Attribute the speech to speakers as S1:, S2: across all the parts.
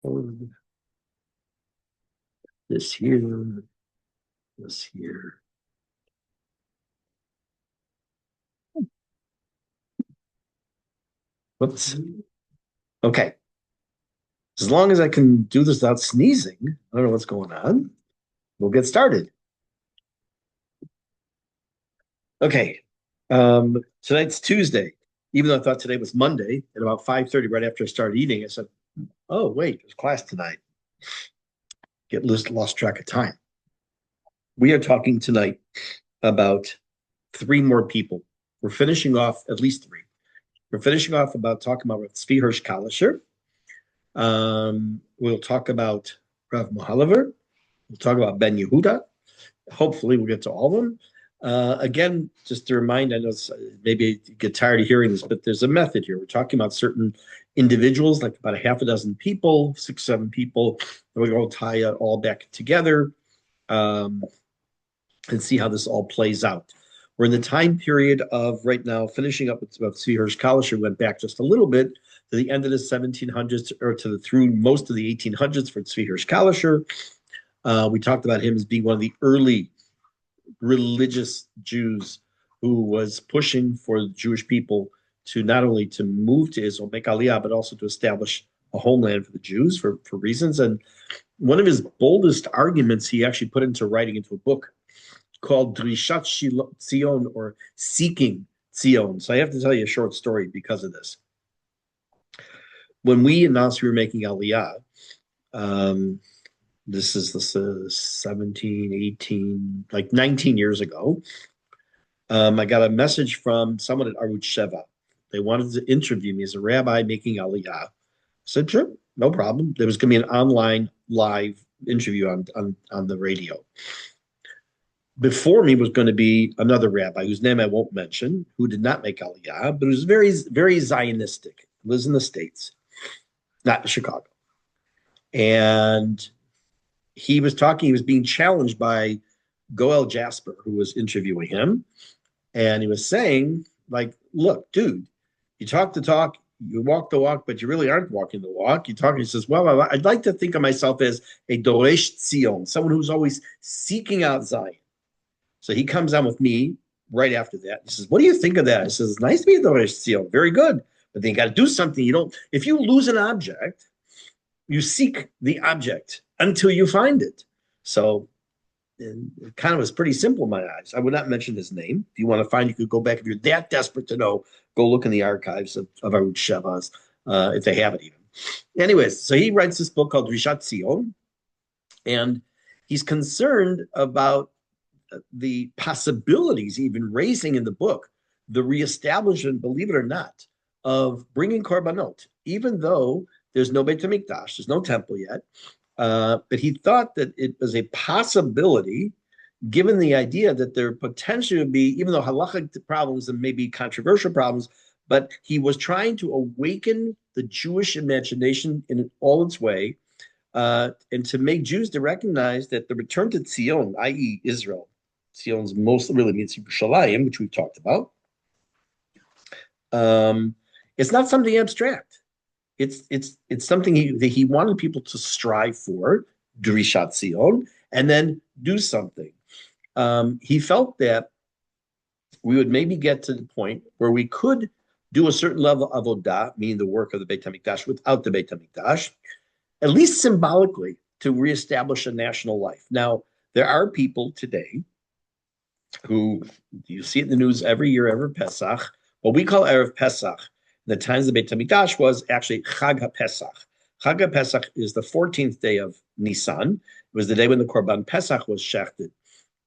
S1: Forward. This here, this here. Whoops. Okay. As long as I can do this without sneezing, I don't know what's going on. We'll get started. Okay. Tonight's Tuesday. Even though I thought today was Monday, at about 5:30, right after I started eating, I said, "Oh, wait, there's class tonight." Lost track of time. We are talking tonight about three more people. We're finishing off at least three. We're finishing off about talking about Tzvi Kalischer. We'll talk about Rav Mohiliver. We'll talk about Ben Yehuda. Hopefully, we'll get to all of them. Again, just to remind, I know maybe you get tired of hearing this, but there's a method here. We're talking about certain individuals, like about a half a dozen people, 6, 7 people, and we're going to tie it all back together and see how this all plays out. We're in the time period of right now finishing up with Tzvi Kalischer. Went back just a little bit to the end of the 1700s or through most of the 1800s for Tzvi Kalischer. We talked about him as being one of the early religious Jews who was pushing for the Jewish people to not only to move to Israel, make Aliyah, but also to establish a homeland for the Jews for reasons. And one of his boldest arguments he actually put into writing into a book called Drishat Tzion, or Seeking Tzion. So I have to tell you a short story because of this. When we announced we were making Aliyah, this is 17, 18, like 19 years ago. I got a message from someone at Arutz Sheva. They wanted to interview me as a rabbi making Aliyah. I said, sure, no problem. There was going to be an online live interview on the radio. Before me was going to be another rabbi whose name I won't mention, who did not make Aliyah, but was very, very Zionistic, lives in the States, not in Chicago. And he was being challenged by Goel Jasper, who was interviewing him. And he was saying, like, look, dude, you talk the talk, you walk the walk, but you really aren't walking the walk. You talk, he says, well, I'd like to think of myself as a Doresh Tzion, someone who's always seeking out Zion. So he comes on with me right after that. He says, what do you think of that? I says, it's nice to be a Doresh Tzion, very good. But then you got to do something. If you lose an object, you seek the object until you find it. So it kind of was pretty simple in my eyes. I would not mention his name. If you want to find, you could go back. If you're that desperate to know, go look in the archives of Arutz Sheva's, if they have it even. Anyways, so he writes this book called Rishat Tzion, and he's concerned about the possibilities, even raising in the book, the reestablishment, believe it or not, of bringing korbanot, even though there's no Beit HaMikdash, there's no temple yet. But he thought that it was a possibility, given the idea that there potentially would be, even though halachic problems and maybe controversial problems, but he was trying to awaken the Jewish imagination in all its way, and to make Jews to recognize that the return to Tzion, i.e. Israel, Tzion's most really means Yerushalayim, which we've talked about, it's not something abstract. It's something that he wanted people to strive for, Drishat Tzion, and then do something. He felt that we would maybe get to the point where we could do a certain level of avodah, meaning the work of the Beit HaMikdash, without the Beit HaMikdash, at least symbolically, to reestablish a national life. Now, there are people today who, you see it in the news every year, every Pesach, what we call Erev Pesach. The times the Beit HaMikdash was actually Chag HaPesach. Chag HaPesach is the 14th day of Nisan. It was the day when the Korban Pesach was shechted.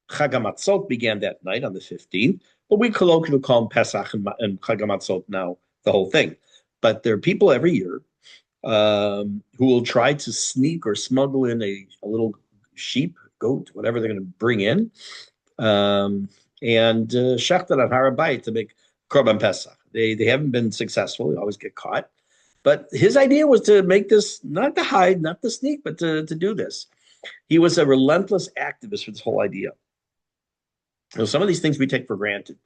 S1: Chag HaMatzot began that night on the 15th, but we colloquially call them Pesach and Chag HaMatzot now, the whole thing. But there are people every year who will try to sneak or smuggle in a little sheep, goat, whatever they're going to bring in, and shecht it on Har HaBayit to make Korban Pesach. They haven't been successful. They always get caught. But his idea was to make this, not to hide, not to sneak, but to do this. He was a relentless activist for this whole idea. Some of these things we take for granted.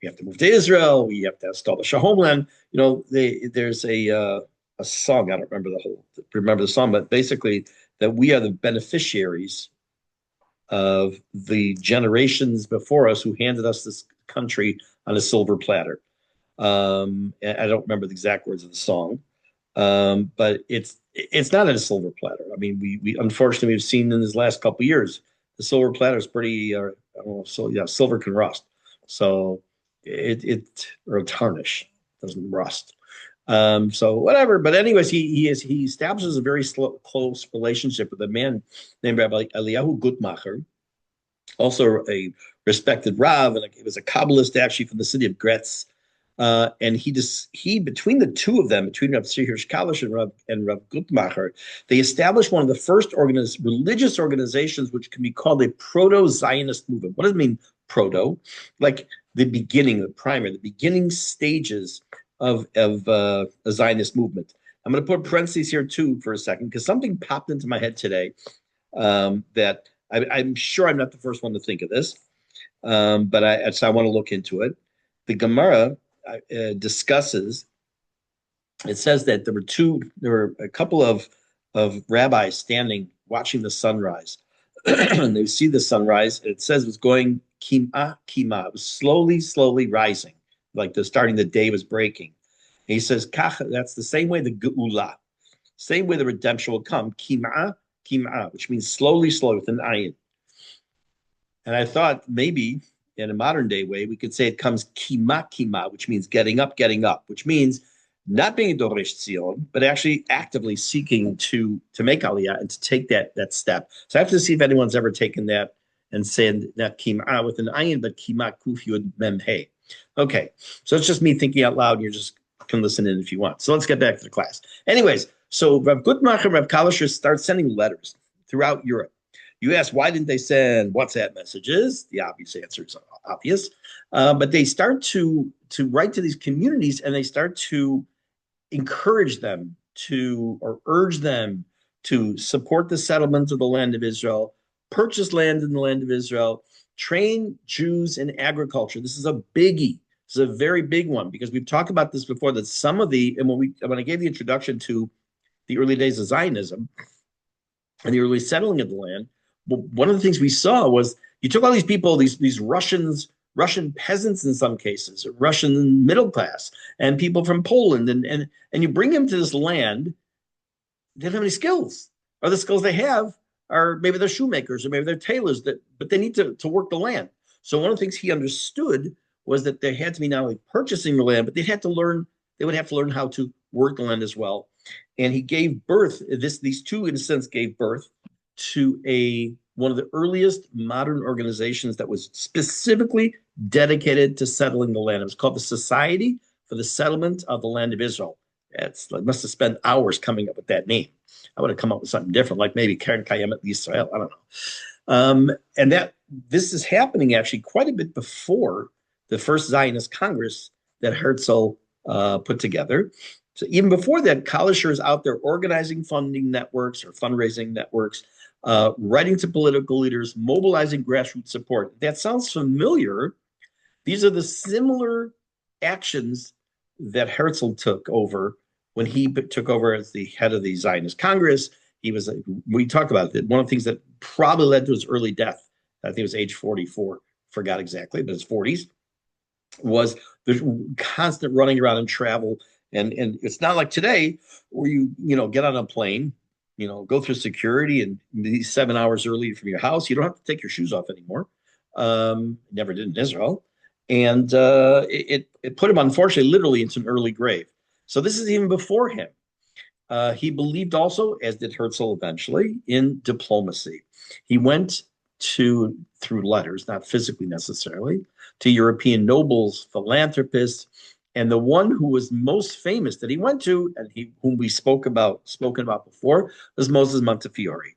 S1: We have to move to Israel. We have to establish a homeland. There's a a song. I don't remember the song, but basically that we are the beneficiaries of the generations before us who handed us this country on a silver platter. I don't remember the exact words of the song, but it's not on a silver platter. I mean, we unfortunately we've seen in this last couple of years the silver platter is pretty. I don't know, so yeah, silver can rust, so it or tarnish doesn't rust. So whatever. But anyways, he establishes a very close relationship with a man named Rabbi Eliyahu Gutmacher, also a respected Rav, and he was a Kabbalist actually from the city of Gretz. And he between the two of them, between Rav Hirsch Kalisch and Rav Gutmacher, they established one of the first religious organizations which can be called a proto-Zionist movement. What does it mean, proto? Like the beginning, the beginning stages of a Zionist movement. I'm going to put parentheses here too for a second because something popped into my head today that I'm sure I'm not the first one to think of this, but so I want to look into it. The Gemara discusses. It says that there were a couple of rabbis standing watching the sunrise, and they see the sunrise. It says it was going kima kima. It was slowly rising, like starting the day was breaking. And he says, that's the same way the geula, same way the redemption will come, kima kima, which means slowly with an ayin. And I thought maybe in a modern day way, we could say it comes kima kima, which means getting up, which means not being a Doresh Tzion, but actually actively seeking to make Aliyah and to take that step. So I have to see if anyone's ever taken that and said not kima with an ayin, but kima kuf yud mem hey. Okay, so it's just me thinking out loud, and you just can listen in if you want. So let's get back to the class. Anyways, so Rav Gutmacher and Rav Kalischer start sending letters throughout Europe. You ask, why didn't they send WhatsApp messages? The obvious answer is obvious. But they start to write to these communities, and they start to encourage them or urge them to support the settlement of the land of Israel, purchase land in the land of Israel, train Jews in agriculture. This is a biggie. This is a very big one because we've talked about this before, that when I gave the introduction to the early days of Zionism and the early settling of the land, one of the things we saw was you took all these people, these Russian peasants in some cases, Russian middle class, and people from Poland, and you bring them to this land. They don't have any skills, or the skills they have are maybe they're shoemakers or maybe they're tailors, but they need to work the land. So one of the things he understood was that they had to be not only purchasing the land, but they would have to learn how to work the land as well. And he gave birth, these two in a sense gave birth to one of the earliest modern organizations that was specifically dedicated to settling the land. It was called the Society for the Settlement of the Land of Israel. I must have spent hours coming up with that name. I would have come up with something different, like maybe Karen Kayemet Yisrael. I don't know. And this is happening actually quite a bit before the first Zionist Congress that Herzl put together. So even before that, Kalischer is out there organizing funding networks or fundraising networks, writing to political leaders, mobilizing grassroots support. That sounds familiar. These are the similar actions that Herzl took over when he took over as the head of the Zionist Congress. We talked about it. One of the things that probably led to his early death, I think it was age 44, forgot exactly, but his 40s, was the constant running around and travel. And it's not like today where you get on a plane, go through security and be 7 hours early from your house. You don't have to take your shoes off anymore. Never did in Israel. And it put him, unfortunately, literally into an early grave. So this is even before him. He believed also, as did Herzl eventually, in diplomacy. He went through letters, not physically necessarily, to European nobles, philanthropists, and the one who was most famous that he went to, and whom we spoken about before, was Moses Montefiore.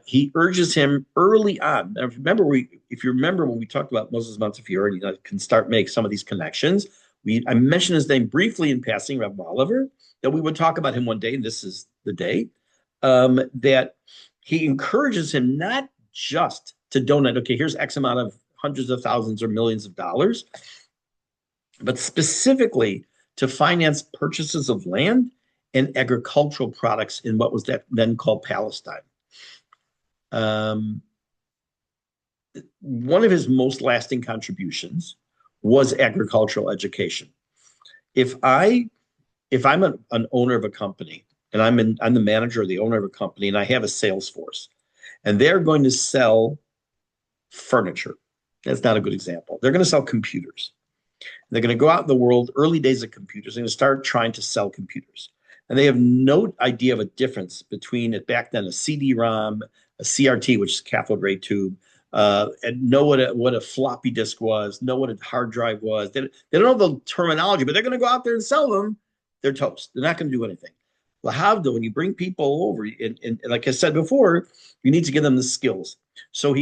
S1: He urges him early on. Now, if you remember when we talked about Moses Montefiore, you can start make some of these connections. I mentioned his name briefly in passing, Rabbi Mohiliver, that we would talk about him one day, and this is the day, that he encourages him not just to donate, okay, here's X amount of hundreds of thousands or millions of dollars, but specifically to finance purchases of land and agricultural products in what was that then called Palestine. Um, One of his most lasting contributions was agricultural education. If I if I'm an owner of a company and I'm the manager or the owner of a company and I have a sales force and they're going to sell furniture. That's not a good example. They're going to sell computers. They're going to go out in the world, early days of computers, and start trying to sell computers. And they have no idea of a difference between it back then a CD-ROM, a CRT, which is cathode ray tube, and know what a floppy disk was, know what a hard drive was. They don't know the terminology, but they're going to go out there and sell them. They're toast. They're not going to do anything. Lahavda, when you bring people over, and like I said before, you need to give them the skills. So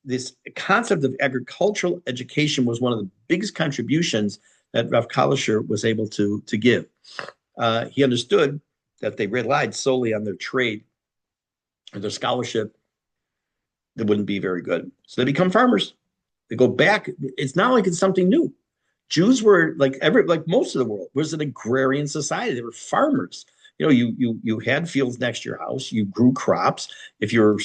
S1: this concept of agricultural education was one of the biggest contributions that Rav Kalischer was able to give. He understood that they relied solely on their trade and their scholarship. That wouldn't be very good. So they become farmers. They go back. It's not like it's something new. Jews were like most of the world was an agrarian society. They were farmers. You know, you had fields next to your house. You grew crops. If you're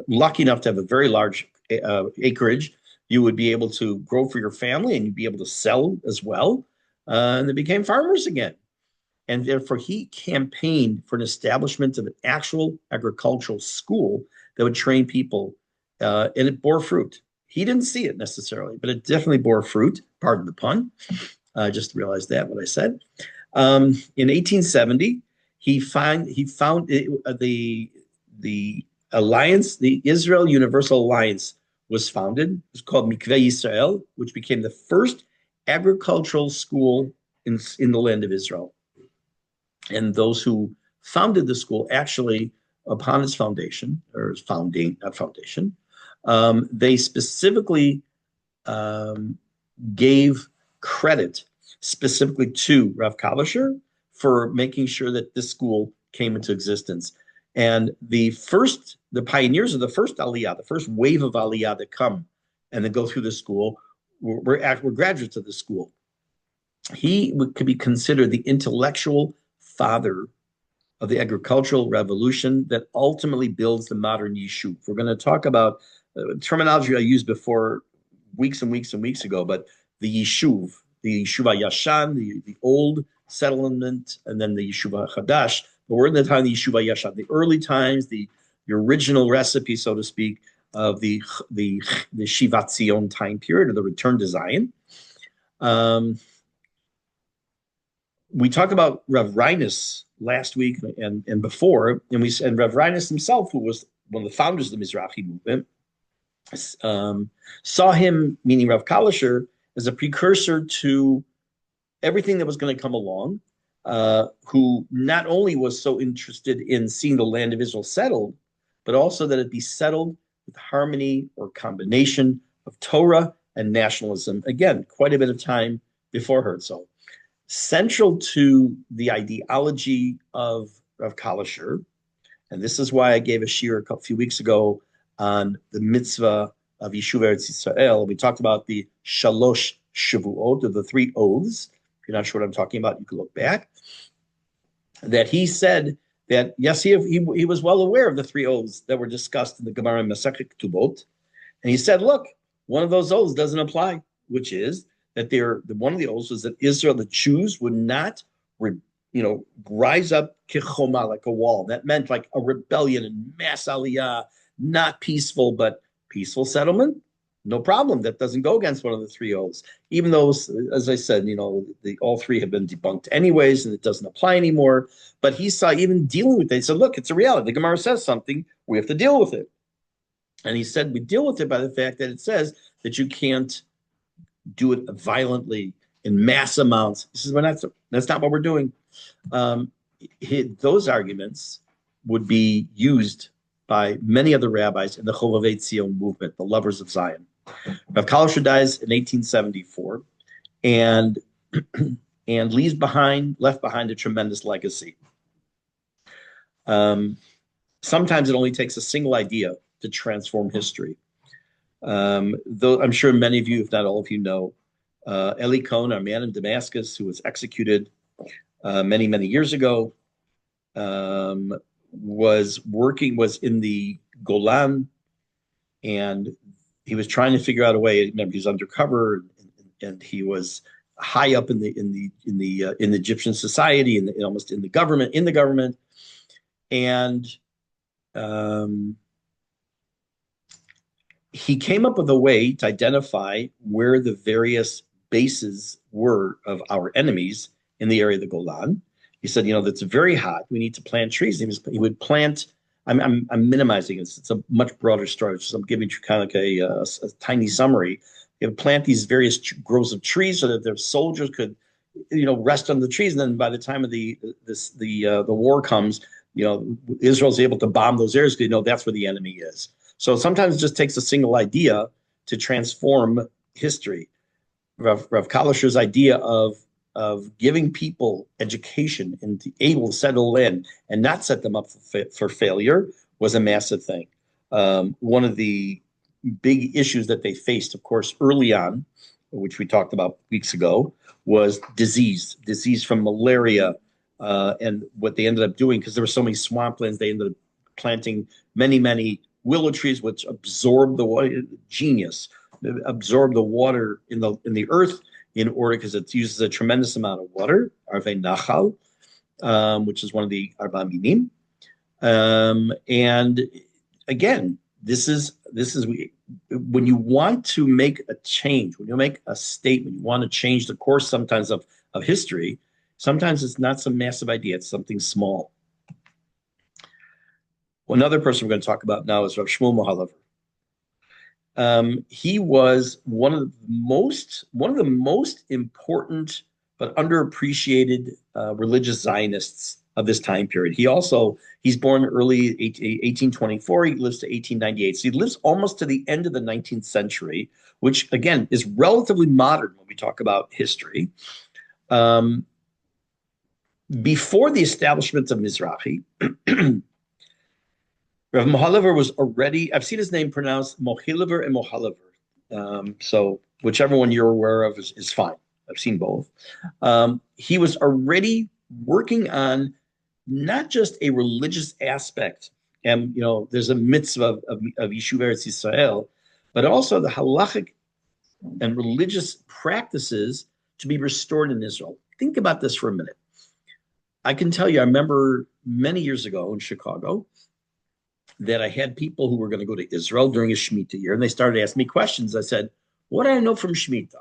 S1: lucky enough to have a very large acreage, you would be able to grow for your family and you'd be able to sell as well. And they became farmers again. And therefore, he campaigned for an establishment of an actual agricultural school that would train people, and it bore fruit. He didn't see it necessarily, but it definitely bore fruit. Pardon the pun. Just realized that what I said. In 1870, he found the alliance, the Israel Universal Alliance, was founded. It was called Mikveh Yisrael, which became the first agricultural school in the land of Israel. And those who founded the school actually, upon its foundation, or founding, not foundation, they specifically gave credit specifically to Rav Kalischer for making sure that this school came into existence. And the pioneers of the first Aliyah, the first wave of Aliyah that come and then go through the school, were graduates of the school. He could be considered the intellectual father of the agricultural revolution that ultimately builds the modern yishuv. We're going to talk about terminology I used before weeks and weeks and weeks ago, but the yishuv yashan, the old settlement, and then the yeshuv chadash. But we're in the time of the yeshuv yashan, the early times, the original recipe, so to speak, of the Shivat Zion time period, or the return to Zion. We talked about Rev Reines last week and before, and Rev Reines himself, who was one of the founders of the Mizrahi movement, saw him, meaning Rav Kalischer, as a precursor to everything that was going to come along, who not only was so interested in seeing the land of Israel settled, but also that it be settled with harmony or combination of Torah and nationalism. Again, quite a bit of time before Herzl. Central to the ideology of Kalischer, and this is why I gave a shiur a few weeks ago on the mitzvah of Yishuv Eretz Yisrael. We talked about the Shalosh Shavuot, or the 3 oaths. If you're not sure what I'm talking about, you can look back. That he said that, yes, he was well aware of the 3 oaths that were discussed in the Gemara Masechet Ketubot. And he said, look, one of those oaths doesn't apply, which is that one of the oaths was that Israel, the Jews, would not, rise up kichoma, like a wall. That meant like a rebellion and mass aliyah, not peaceful, but peaceful settlement. No problem. That doesn't go against one of the 3 oaths. Even though, as I said, all 3 have been debunked anyways, and it doesn't apply anymore. But he saw even dealing with it. He said, look, it's a reality. The Gemara says something. We have to deal with it. And he said, we deal with it by the fact that it says that you can't do it violently in mass amounts. He says, that's not what we're doing. Those arguments would be used by many other rabbis in the Chovavei Tzion movement, the lovers of Zion. Rav Kalischer dies in 1874 and left behind a tremendous legacy. Sometimes it only takes a single idea to transform history. Though I'm sure many of you, if not all of you, know Eli Cohen, our man in Damascus, who was executed many, many years ago. was in the Golan, and he was trying to figure out a way. Remember, he was undercover, and he was high up in Egyptian society, and almost in the government, and um, he came up with a way to identify where the various bases were of our enemies in the area of the Golan. He said, that's very hot. We need to plant trees. He would plant. I'm minimizing it. It's a much broader story. So I'm giving you kind of like a tiny summary. He would plant these various groves of trees so that their soldiers could, rest on the trees. And then by the time of the war comes, Israel's able to bomb those areas because that's where the enemy is. So sometimes it just takes a single idea to transform history. Rav Kalischer's idea of giving people education and to able to settle in and not set them up for failure was a massive thing. One of the big issues that they faced, of course, early on, which we talked about weeks ago, was disease from malaria. And what they ended up doing, because there were so many swamplands, they ended up planting many, many willow trees, which absorb the water. Genius, absorb the water in the earth in order, because it uses a tremendous amount of water. Arvei Nachal, which is one of the Arba Minim. And again, this is when you want to make a change, when you make a statement, you want to change the course sometimes of history. Sometimes it's not some massive idea; it's something small. Another person we're going to talk about now is Rav Shmuel Mohiliver. He was one of the most important but underappreciated religious Zionists of this time period. He's born early 1824. He lives to 1898. So he lives almost to the end of the 19th century, which again is relatively modern when we talk about history. Before the establishment of Mizrahi, Rav Mohiliver was already, I've seen his name pronounced Mohiliver and Mohiliver. So whichever one you're aware of is fine. I've seen both. He was already working on not just a religious aspect, and there's a mitzvah of Yishuv Eretz Yisrael, but also the halachic and religious practices to be restored in Israel. Think about this for a minute. I can tell you, I remember many years ago in Chicago that I had people who were going to go to Israel during a Shemitah year, and they started asking me questions. I said, what do I know from Shemitah?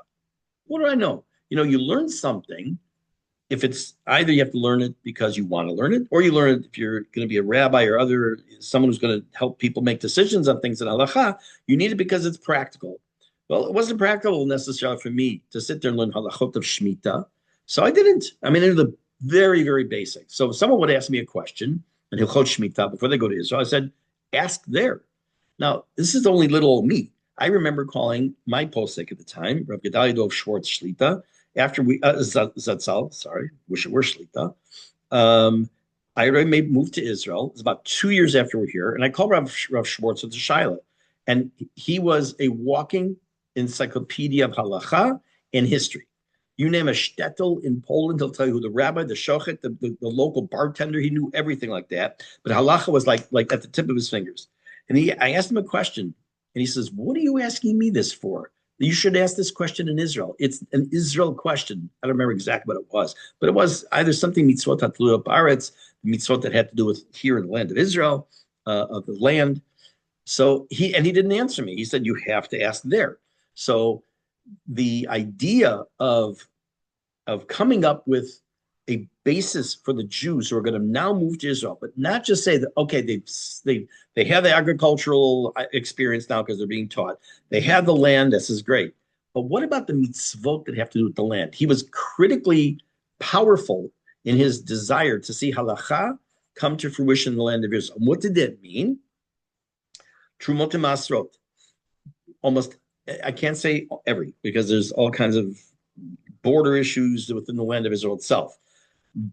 S1: What do I know? You learn something. If it's either you have to learn it because you want to learn it, or you learn it if you're going to be a rabbi or someone who's going to help people make decisions on things in halacha, you need it because it's practical. Well, it wasn't practical necessarily for me to sit there and learn halachot of Shemitah. So I didn't. I mean, they're the very, very basic. So if someone would ask me a question and Hilchot Shemitah before they go to Israel, I said, ask there. Now, this is only little old me. I remember calling my posek at the time, Rav Gedalia Dov Schwartz Shlita, after we, Zatzal, sorry, wish it were Shlita. I already moved to Israel. It was about 2 years after we're here. And I called Rav Schwartz with the Shaila. And he was a walking encyclopedia of halacha and history. You name a shtetl in Poland, he'll tell you who the rabbi, the shochet, the local bartender, he knew everything like that. But halacha was like at the tip of his fingers. And I asked him a question, and he says, what are you asking me this for? You should ask this question in Israel. It's an Israel question. I don't remember exactly what it was, but it was either something mitzvot hatluot ba'aretz, mitzvot that had to do with here in the land of Israel, of the land. So he didn't answer me. He said, you have to ask there. So the idea of coming up with a basis for the Jews who are going to now move to Israel, but not just say that, okay, they have the agricultural experience now because they're being taught. They have the land. This is great. But what about the mitzvot that have to do with the land? He was critically powerful in his desire to see halacha come to fruition in the land of Israel. And what did that mean? Trumot and Masrot. Almost, I can't say every, because there's all kinds of border issues within the land of Israel itself.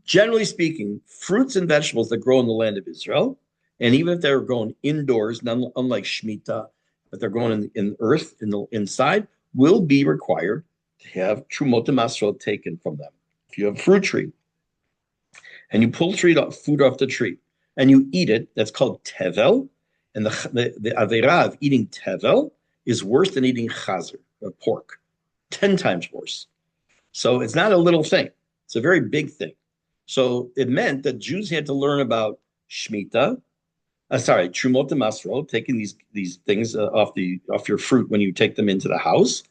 S1: Generally speaking, fruits and vegetables that grow in the land of Israel, and even if they're grown indoors, unlike Shemitah, but they're grown in earth, inside, will be required to have Trumot and Masrot taken from them. If you have a fruit tree, and you pull food off the tree and you eat it, that's called tevel. And the avera of eating tevel is worse than eating chazer, or pork, 10 times worse. So it's not a little thing. It's a very big thing. So it meant that Jews had to learn about Shemitah, Trumot Masro, taking these things off your fruit when you take them into the house.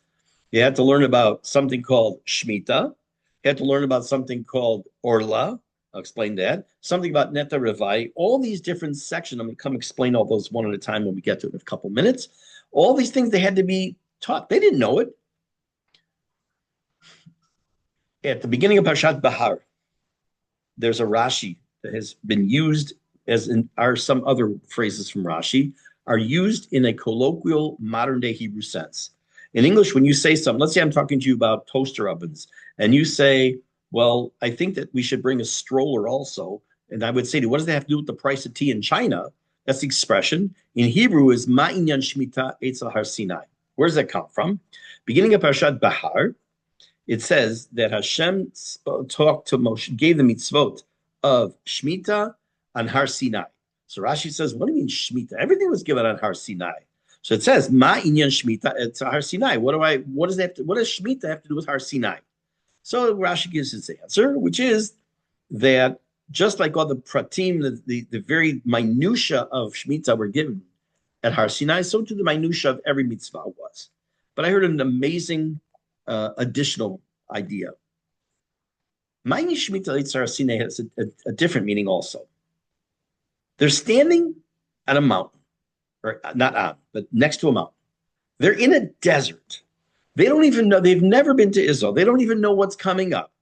S1: You had to learn about something called Shemitah. You had to learn about something called Orla. I'll explain that. Something about Neta Revai. All these different sections. I'm going to come explain all those one at a time when we get to it in a couple minutes. All these things they had to be taught. They didn't know it. At the beginning of Parshat Bahar, there's a Rashi that has been used are some other phrases from Rashi, are used in a colloquial modern day Hebrew sense. In English, when you say something, let's say I'm talking to you about toaster ovens, and you say, well, I think that we should bring a stroller also. And I would say to you, what does that have to do with the price of tea in China? That's the expression. In Hebrew is Ma'inyan Shemitah Eitzel Har Sinai. Where does that come from? Beginning of Parshat Bahar, it says that Hashem talked to Moshe, gave the mitzvot of Shemitah on Har Sinai. So Rashi says, what do you mean Shemitah? Everything was given on Har Sinai. So it says, Ma inyan Shemitah at Har Sinai. What does Shemitah have to do with Har Sinai? So Rashi gives his answer, which is that just like all the pratim, the very minutia of Shemitah were given at Har Sinai, so too the minutia of every mitzvah was. But I heard an amazing additional idea. Ma'ini Shemitah at Har Sinai has a different meaning also. They're standing at a mountain, or not on, but next to a mountain. They're in a desert. They don't even know, they've never been to Israel. They don't even know what's coming up.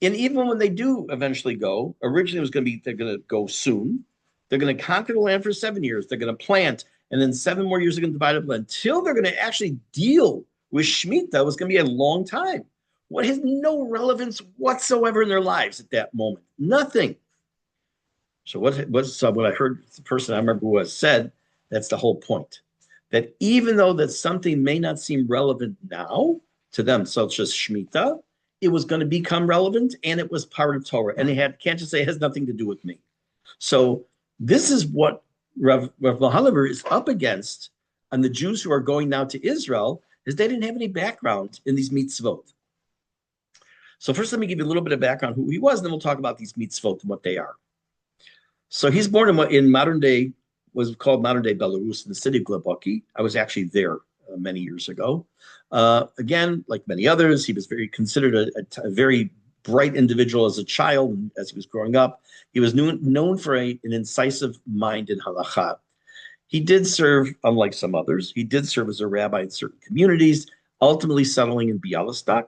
S1: And even when they do eventually go, originally it was going to be, they're going to go soon. They're going to conquer the land for 7 years. They're going to plant, and then 7 more years they're going to divide up the land. Until they're going to actually deal with Shemitah, it was going to be a long time. What has no relevance whatsoever in their lives at that moment? Nothing. So what I heard the person I remember who has said, that's the whole point. That even though that something may not seem relevant now to them, such as Shemitah, it was going to become relevant, and it was part of Torah. And can't just say it has nothing to do with me. So this is what Rav Mohiliver is up against, and the Jews who are going now to Israel, is they didn't have any background in these mitzvot. So first, let me give you a little bit of background who he was, and then we'll talk about these mitzvot and what they are. So he's born in modern day, was called modern day Belarus, in the city of Gleboki. I was actually there many years ago. Again, like many others, he was considered a very bright individual as a child, and as he was growing up. He was known for an incisive mind in halakha. He did serve, unlike some others, he did serve as a rabbi in certain communities, ultimately settling in Bialystok,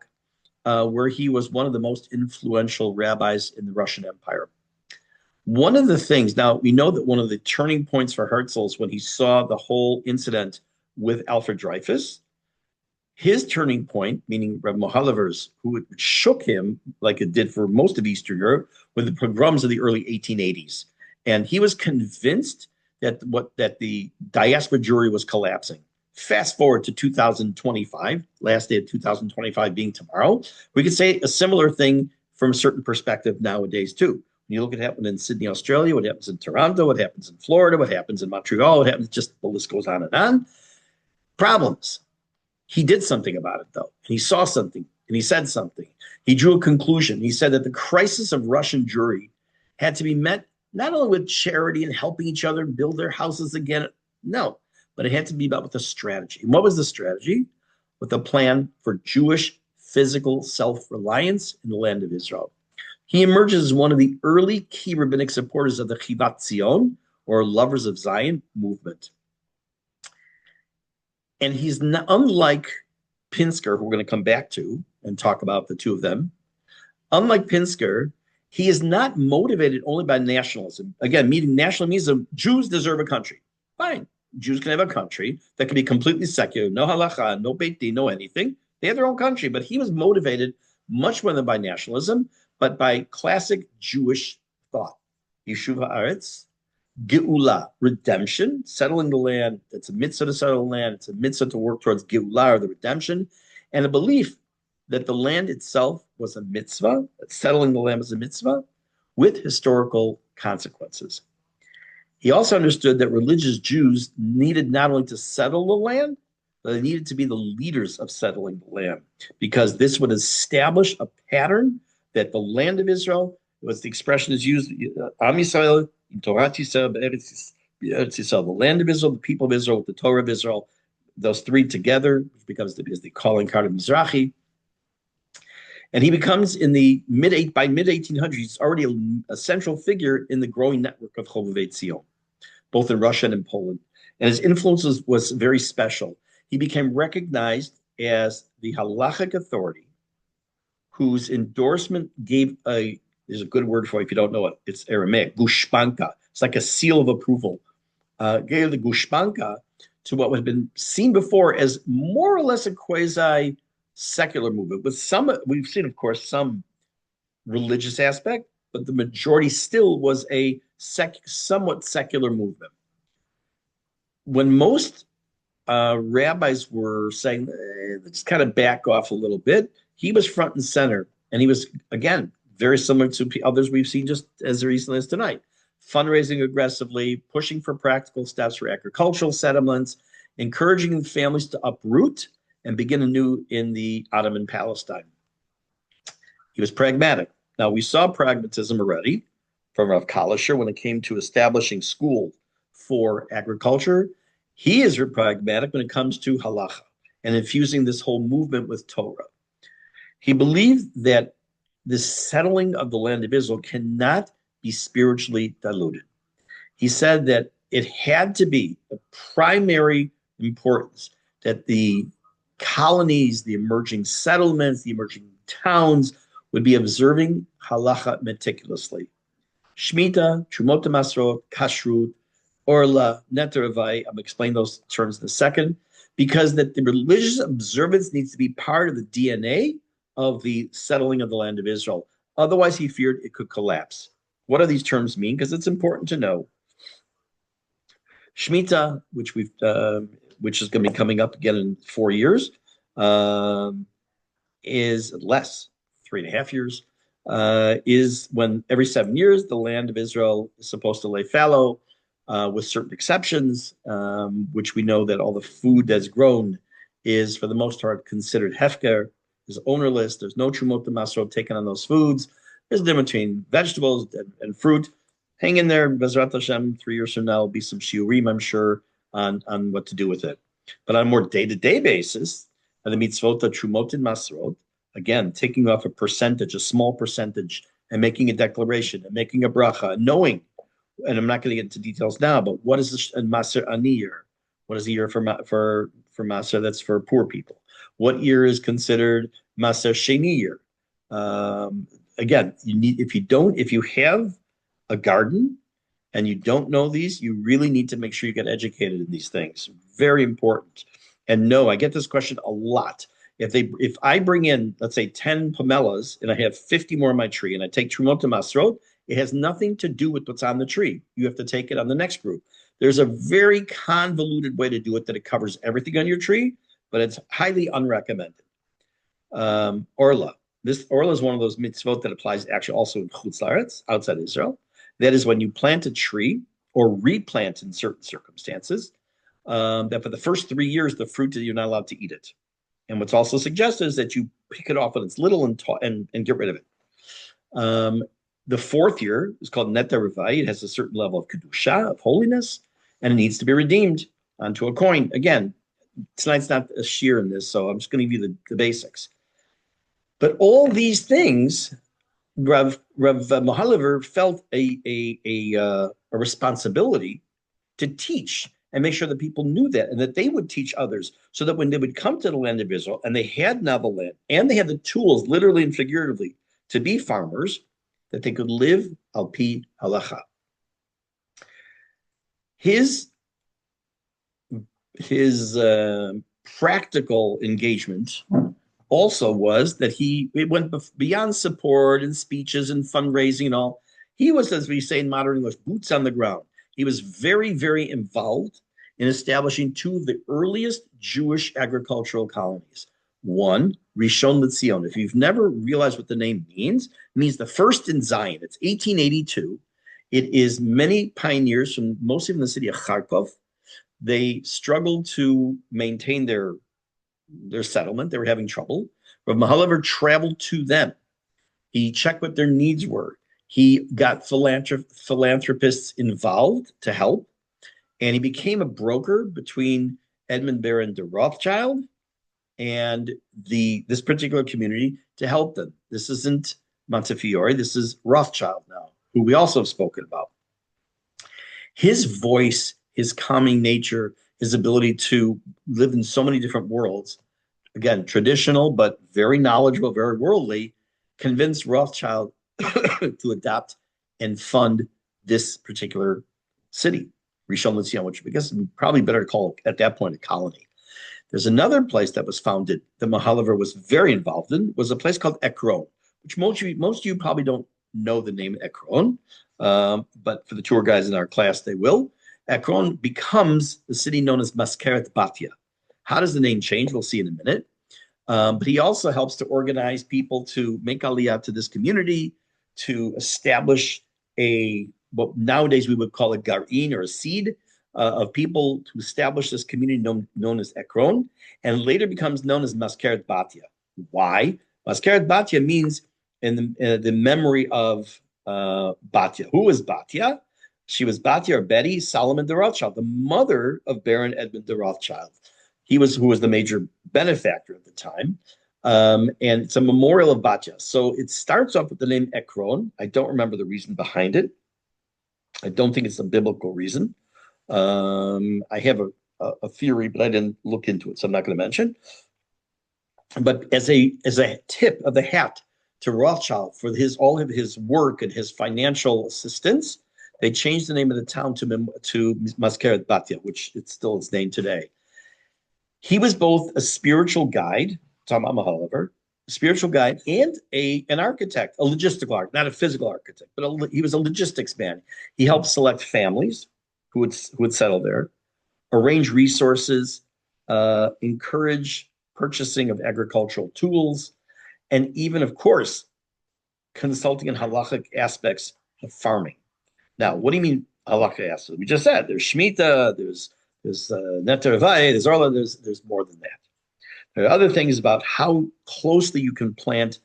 S1: where he was one of the most influential rabbis in the Russian Empire. One of the things, now we know that one of the turning points for Herzl is when he saw the whole incident with Alfred Dreyfus. His turning point, meaning Reb Mohiliver's, who it shook him like it did for most of Eastern Europe, were the pogroms of the early 1880s. And he was convinced that the diaspora Jewry was collapsing. Fast forward to 2025, last day of 2025 being tomorrow, we could say a similar thing from a certain perspective nowadays too. When you look at what happened in Sydney, Australia, what happens in Toronto, what happens in Florida, what happens in Montreal, what happens, just the list goes on and on. Problems. He did something about it, though. And he saw something, and he said something. He drew a conclusion. He said that the crisis of Russian Jewry had to be met not only with charity and helping each other build their houses again, no, but it had to be about with a strategy. And what was the strategy? With a plan for Jewish physical self-reliance in the land of Israel. He emerges as one of the early key rabbinic supporters of the Chivat Zion, or Lovers of Zion movement. And he's not, unlike Pinsker, who we're going to come back to and talk about the two of them, unlike Pinsker, he is not motivated only by nationalism. Again, nationalism, Jews deserve a country. Fine. Jews can have a country that can be completely secular, no halacha, no beit din, no anything. They have their own country, but he was motivated much more than by nationalism, but by classic Jewish thought. Yeshuv haaretz, Geula, redemption, settling the land. It's a mitzvah to settle the land. It's a mitzvah to work towards Geula, or the redemption, and a belief that the land itself was a mitzvah, that settling the land was a mitzvah, with historical consequences. He also understood that religious Jews needed not only to settle the land, but they needed to be the leaders of settling the land, because this would establish a pattern that the land of Israel, was the expression is used, Am Yisrael, Torah Yisrael, Eretz Yisrael, the land of Israel, the people of Israel, with the Torah of Israel, those three together becomes the calling card of Mizrahi. And he becomes by mid 1800s, he's already a central figure in the growing network of Chovevei Tzion, both in Russia and in Poland. And his influence was very special. He became recognized as the halachic authority whose endorsement there's a good word for it if you don't know it, it's Aramaic, gushpanka. It's like a seal of approval. Gave the gushpanka to what had been seen before as more or less a quasi-secular movement. We've seen, of course, some religious aspect, but the majority still was a somewhat secular movement. When most rabbis were saying, let's kind of back off a little bit, he was front and center. And he was, again, very similar to others we've seen just as recently as tonight, fundraising aggressively, pushing for practical steps for agricultural settlements, encouraging families to uproot and begin anew in the Ottoman Palestine. He was pragmatic. Now, we saw pragmatism already from Rav Kalischer when it came to establishing school for agriculture. He is pragmatic when it comes to halacha and infusing this whole movement with Torah. He believed that the settling of the land of Israel cannot be spiritually diluted. He said that it had to be the primary importance that the colonies, the emerging settlements, the emerging towns would be observing halacha meticulously. Shemitah, Trumot Masrot, Kashrut, Orla, Neter Avai, I'll explain those terms in a second, because that the religious observance needs to be part of the DNA of the settling of the land of Israel. Otherwise, he feared it could collapse. What do these terms mean? Because it's important to know. Shemitah, which is going to be coming up again in 4 years, is less, 3.5 years, is when every 7 years the land of Israel is supposed to lay fallow, with certain exceptions, which we know that all the food that's grown is, for the most part, considered hefker, is ownerless. There's no trumot masrot taken on those foods. There's a difference between vegetables and fruit. Hang in there, Bezrat Hashem, 3 years from now will be some shiurim, I'm sure, on what to do with it. But on a more day-to-day basis, the mitzvot of trumot and masrot, again, taking off a percentage, a small percentage, and making a declaration, and making a bracha, and knowing, and I'm not going to get into details now, but what is a maser ani year? What is the year for maser that's for poor people? What year is considered maser sheni year? Again, if you have a garden and you don't know these, you really need to make sure you get educated in these things. Very important. And no, I get this question a lot. If I bring in, let's say, 10 pomelas and I have 50 more in my tree and I take trumot masrot, it has nothing to do with what's on the tree. You have to take it on the next group. There's a very convoluted way to do it that it covers everything on your tree, but it's highly unrecommended. Orla. This Orla is one of those mitzvot that applies actually also in Chutz La'aretz, outside Israel. That is when you plant a tree or replant in certain circumstances, that for the first 3 years, the fruit, you're not allowed to eat it. And what's also suggested is that you pick it off when it's little and get rid of it. The 4th year is called Neter Avai. It has a certain level of kedusha, of holiness, and it needs to be redeemed onto a coin. Again, tonight's not a shear in this, so I'm just going to give you the basics. But all these things, Rav Mohiliver felt a responsibility to teach and make sure that people knew that and that they would teach others, so that when they would come to the land of Israel and they had now the land and they had the tools, literally and figuratively, to be farmers, that they could live al pi halacha. His practical engagement also was that it went beyond support and speeches and fundraising and all. He was, as we say in modern English, boots on the ground. He was very, very involved in establishing 2 of the earliest Jewish agricultural colonies. One Rishon LeZion. If you've never realized what the name means, it means the first in Zion. It's 1882. It is many pioneers from mostly from the city of Kharkov. They struggled to maintain their settlement. They were having trouble. Rav Mohiliver traveled to them. He checked what their needs were. He got philanthropists involved to help, and he became a broker between Edmund Baron de Rothschild and this particular community to help them. This isn't Montefiore. This is Rothschild now, who we also have spoken about. His voice, his calming nature, his ability to live in so many different worlds, again, traditional, but very knowledgeable, very worldly, convinced Rothschild to adopt and fund this particular city, Rishon LeZion, which I guess is probably better to call at that point a colony. There's another place that was founded that Mohiliver was very involved in, was a place called Ekron, which most of you probably don't know the name Ekron, but for the tour guys in our class, they will. Ekron becomes the city known as Maskeret Batya. How does the name change? We'll see in a minute. But he also helps to organize people to make aliyah to this community, to establish what nowadays we would call a garin or a seed of people to establish this community known as Ekron, and later becomes known as Maskeret Batya. Why? Maskeret Batya means in the memory of Batya. Who was Batya? She was Batya or Betty Solomon de Rothschild, the mother of Baron Edmund de Rothschild. Who was the major benefactor at the time. And it's a memorial of Batya. So it starts off with the name Ekron. I don't remember the reason behind it. I don't think it's a biblical reason. I have a theory, but I didn't look into it, so I'm not going to mention. But as a tip of the hat to Rothschild for all of his work and his financial assistance, they changed the name of the town to Maskeret Batya, which it's still its name today. He was both a spiritual guide, Tom Mohiliver, a spiritual guide, and an architect, a logistical architect, not a physical architect, but he was a logistics man. He helped select families who would settle there, arrange resources, encourage purchasing of agricultural tools, and even, of course, consulting in halachic aspects of farming. Now, what do you mean halachic aspects? We just said there's Shemitah, there's Neter Vay, there's more than that. There are other things about how closely you can plant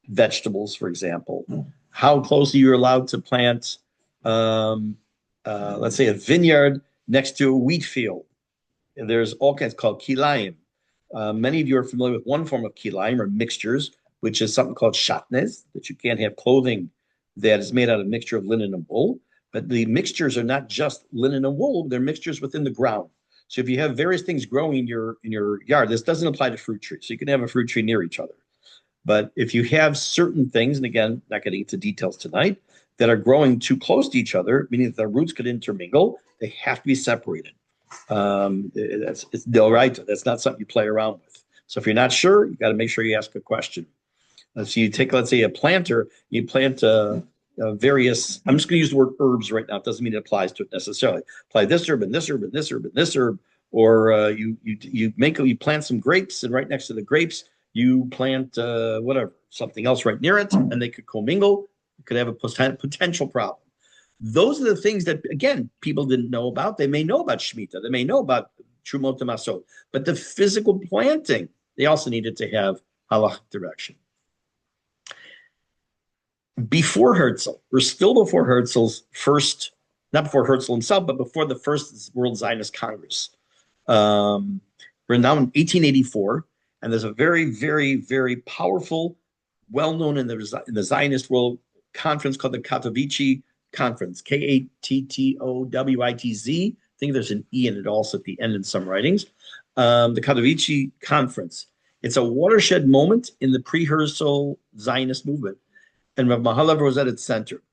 S1: vegetables, for example, how closely you're allowed to plant, let's say, a vineyard next to a wheat field. And there's all kinds called kilayim. Many of you are familiar with one form of kilayim, or mixtures, which is something called shatnez, that you can't have clothing that is made out of a mixture of linen and wool. But the mixtures are not just linen and wool, they're mixtures within the ground. So if you have various things growing in your yard, this doesn't apply to fruit trees. So you can have a fruit tree near each other. But if you have certain things, and again, not getting into details tonight, that are growing too close to each other, meaning that their roots could intermingle, they have to be separated. It's d'oraita. That's not something you play around with. So if you're not sure, you got to make sure you ask a question. So you take, let's say, a planter, you plant various, I'm just going to use the word herbs right now. It doesn't mean it applies to it necessarily. Apply this herb and this herb and this herb and this herb, or you plant some grapes, and right next to the grapes you plant something else right near it, and they could commingle. You could have a potential problem. Those are the things that, again, people didn't know about. They may know about Shemitah, they may know about Trumot Masot, but the physical planting, they also needed to have halachic direction. Before Herzl, we're still before Herzl's first, not before Herzl himself, but before the first World Zionist Congress. We're now in 1884, and there's a very, very, very powerful, well-known in the Zionist world conference called the Katowice Conference, Kattowitz. I think there's an E in it also at the end in some writings. The Katowice Conference. It's a watershed moment in the pre-Herzl Zionist movement. And Rav Mohiliver was at its center.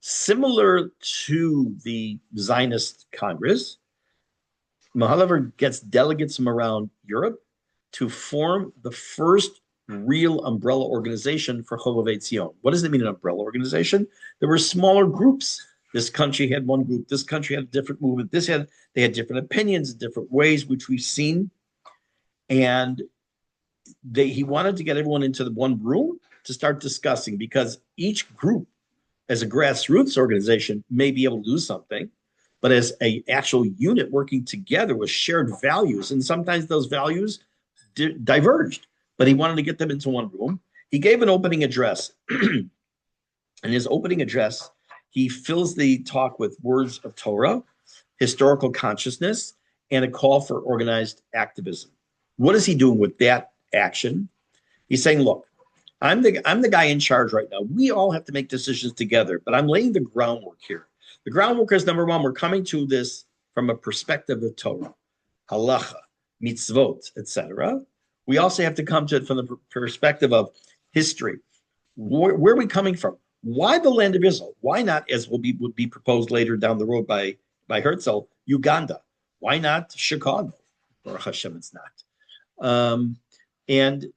S1: Similar to the Zionist Congress, Mohiliver gets delegates from around Europe to form the first real umbrella organization for Chovevei Tzion. What does it mean, an umbrella organization? There were smaller groups. This country had one group. This country had a different movement. They had different opinions, different ways, which we've seen. And he wanted to get everyone into the one room to start discussing, because each group as a grassroots organization may be able to do something, but as a actual unit working together with shared values, and sometimes those values diverged, but he wanted to get them into one room. He gave an opening address. In his opening address, he fills the talk with words of Torah, historical consciousness, and a call for organized activism. What is he doing with that action? He's saying, look, I'm the guy in charge right now. We all have to make decisions together, but I'm laying the groundwork here. The groundwork is, number one, we're coming to this from a perspective of Torah, halacha, mitzvot, etc. We also have to come to it from the perspective of history. Where are we coming from? Why the land of Israel? Why not, as would be proposed later down the road by Herzl, Uganda? Why not Chicago? Baruch Hashem, it's not. And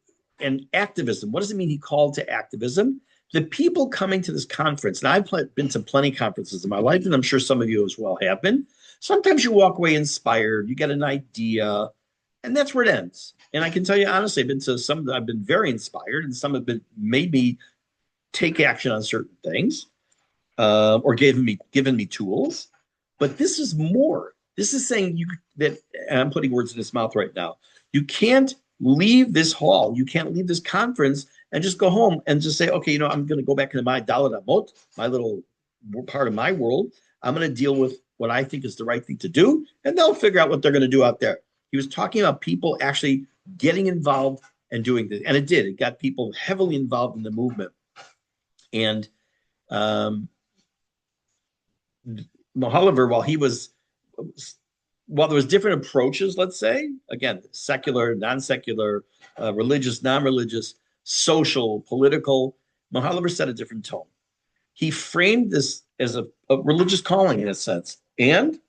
S1: activism. What does it mean he called to activism? The people coming to this conference, and I've been to plenty of conferences in my life, and I'm sure some of you as well have been. Sometimes you walk away inspired, you get an idea, and that's where it ends. And I can tell you honestly, I've been to some that I've been very inspired, and some have been made me take action on certain things, or given me tools. But this is more. This is saying that, and I'm putting words in his mouth right now. You can't leave this hall. You can't leave this conference and just go home and just say, okay, I'm going to go back into my Dalet Amot, my little part of my world. I'm going to deal with what I think is the right thing to do, and they'll figure out what they're going to do out there. He was talking about people actually getting involved and doing this, and it did. It got people heavily involved in the movement. And Mohiliver, while there was different approaches, let's say, again, secular, non-secular, religious, non-religious, social, political, Mohiliver set a different tone. He framed this as a religious calling in a sense. And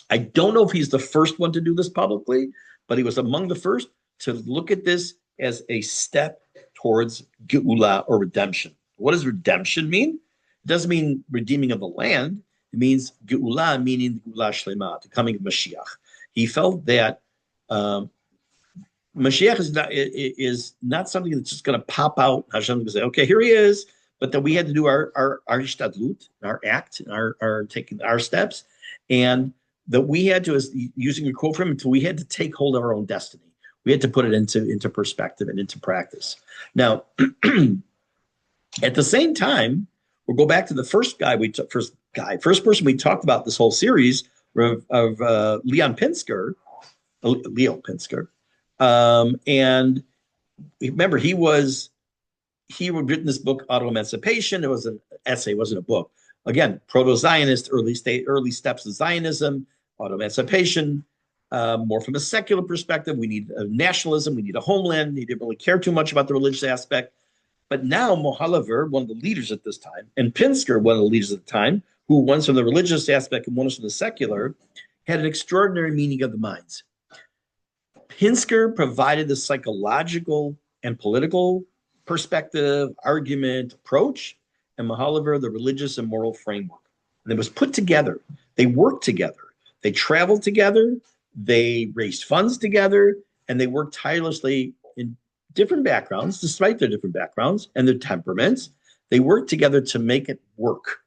S1: I don't know if he's the first one to do this publicly, but he was among the first to look at this as a step towards geula, or redemption. What does redemption mean? It doesn't mean redeeming of the land. It means geula, meaning geula shlema, the coming of Mashiach. He felt that Mashiach is not something that's just going to pop out. Hashem will say, okay, here he is. But that we had to do our ishtadlut, our act, our taking our steps, and that we had to, as using a quote from him, we had to take hold of our own destiny. We had to put it into perspective and into practice. Now, at the same time, we'll go back to the first person we talked about this whole series of Leo Pinsker. And remember, he had written this book, Auto-Emancipation. It was an essay, it wasn't a book. Again, proto-Zionist, early steps of Zionism, auto-emancipation, more from a secular perspective. We need a nationalism, we need a homeland. He didn't really care too much about the religious aspect. But now Mohiliver, one of the leaders at this time, and Pinsker, one of the leaders at the time, who one's from the religious aspect and one is from the secular, had an extraordinary meaning of the minds. Pinsker provided the psychological and political perspective, argument, approach, and Mohiliver, the religious and moral framework. And it was put together. They worked together. They traveled together. They raised funds together, and they worked tirelessly in different backgrounds, despite their different backgrounds and their temperaments. They worked together to make it work,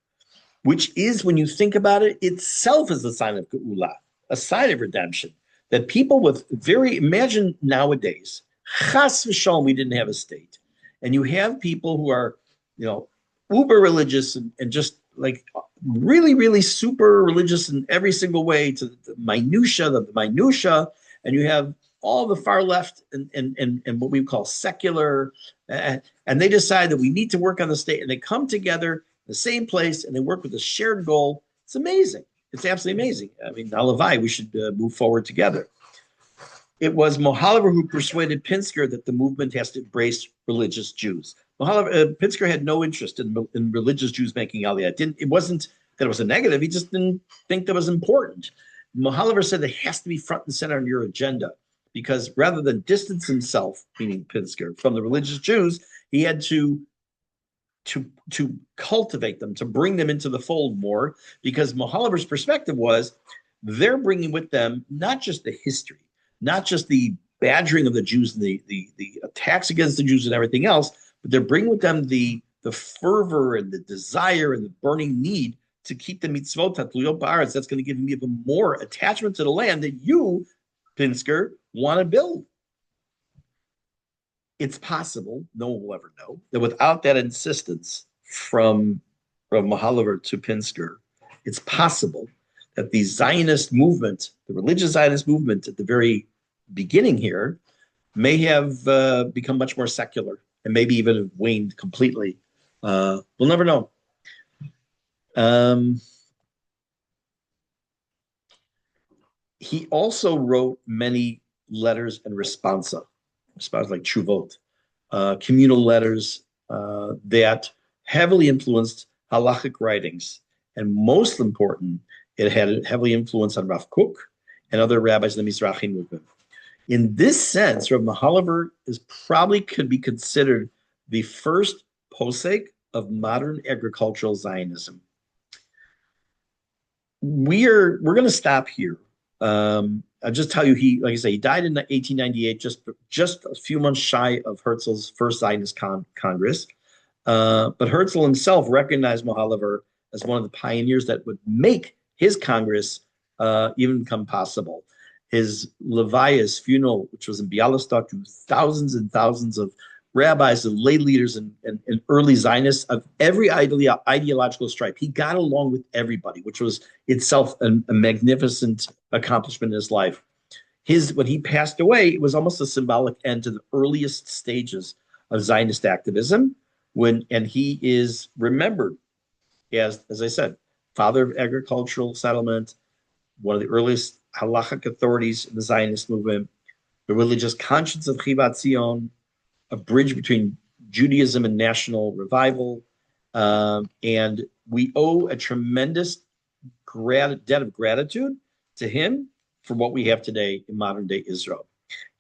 S1: which is, when you think about it, itself is a sign of geula, a sign of redemption. That people with imagine nowadays, chas v'shalom, we didn't have a state. And you have people who are, uber religious and just like really, really super religious in every single way, to the minutia, and you have all the far left and what we call secular, and they decide that we need to work on the state, and they come together in the same place and they work with a shared goal. It's amazing. It's absolutely amazing. I mean, Halavai, we should move forward together. It was Mohiliver who persuaded Pinsker that the movement has to embrace religious Jews. Pinsker had no interest in religious Jews making Aliyah. It wasn't that it was a negative. He just didn't think that was important. Mohiliver said it has to be front and center on your agenda, because rather than distance himself, meaning Pinsker, from the religious Jews, he had to cultivate them, to bring them into the fold more, because Mohiliver's perspective was they're bringing with them not just the history, not just the badgering of the Jews and the attacks against the Jews and everything else, but they're bringing with them the fervor and the desire and the burning need to keep the mitzvot tatluyot ba'aretz. That's going to give them even more attachment to the land that you, Pinsker, want to build. It's possible, no one will ever know, that without that insistence from Mohiliver to Pinsker, it's possible that the Zionist movement, the religious Zionist movement at the very beginning here, may have become much more secular and maybe even have waned completely. We'll never know. He also wrote many letters and responsa like Chuvot, communal letters that heavily influenced halachic writings. And most important, it had a heavily influence on Rav Kook and other rabbis in the Mizrahi movement. In this sense, Rav Mohiliver could be considered the first posek of modern agricultural Zionism. We're going to stop here. I'll just tell you, like I say, he died in 1898, just a few months shy of Herzl's first Zionist Congress. But Herzl himself recognized Mohiliver as one of the pioneers that would make his Congress even become possible. His Levi's funeral, which was in Bialystok, drew thousands and thousands of rabbis and lay leaders and early Zionists of every ideological stripe. He got along with everybody, which was itself a magnificent accomplishment in his life. When he passed away, it was almost a symbolic end to the earliest stages of Zionist activism. And he is remembered as I said, father of agricultural settlement, one of the earliest halachic authorities in the Zionist movement, the religious conscience of Chivat Zion, a bridge between Judaism and national revival. And we owe a tremendous debt of gratitude to him for what we have today in modern day Israel.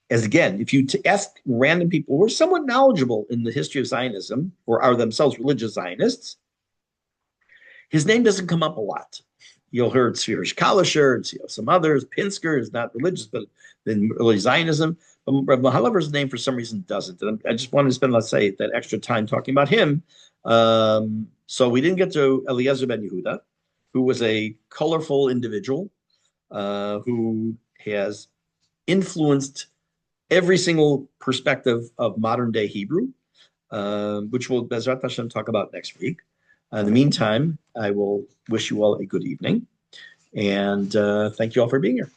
S1: As again, if you ask random people who are somewhat knowledgeable in the history of Zionism or are themselves religious Zionists, his name doesn't come up a lot. You'll hear Kalischer and some others. Pinsker is not religious, but in early Zionism. But Mohiliver's name, for some reason, doesn't. And I just wanted to spend, let's say, that extra time talking about him. So we didn't get to Eliezer ben Yehuda, who was a colorful individual who has influenced every single perspective of modern day Hebrew, which we'll Bezrat Hashem talk about next week. In the meantime, I will wish you all a good evening, and thank you all for being here.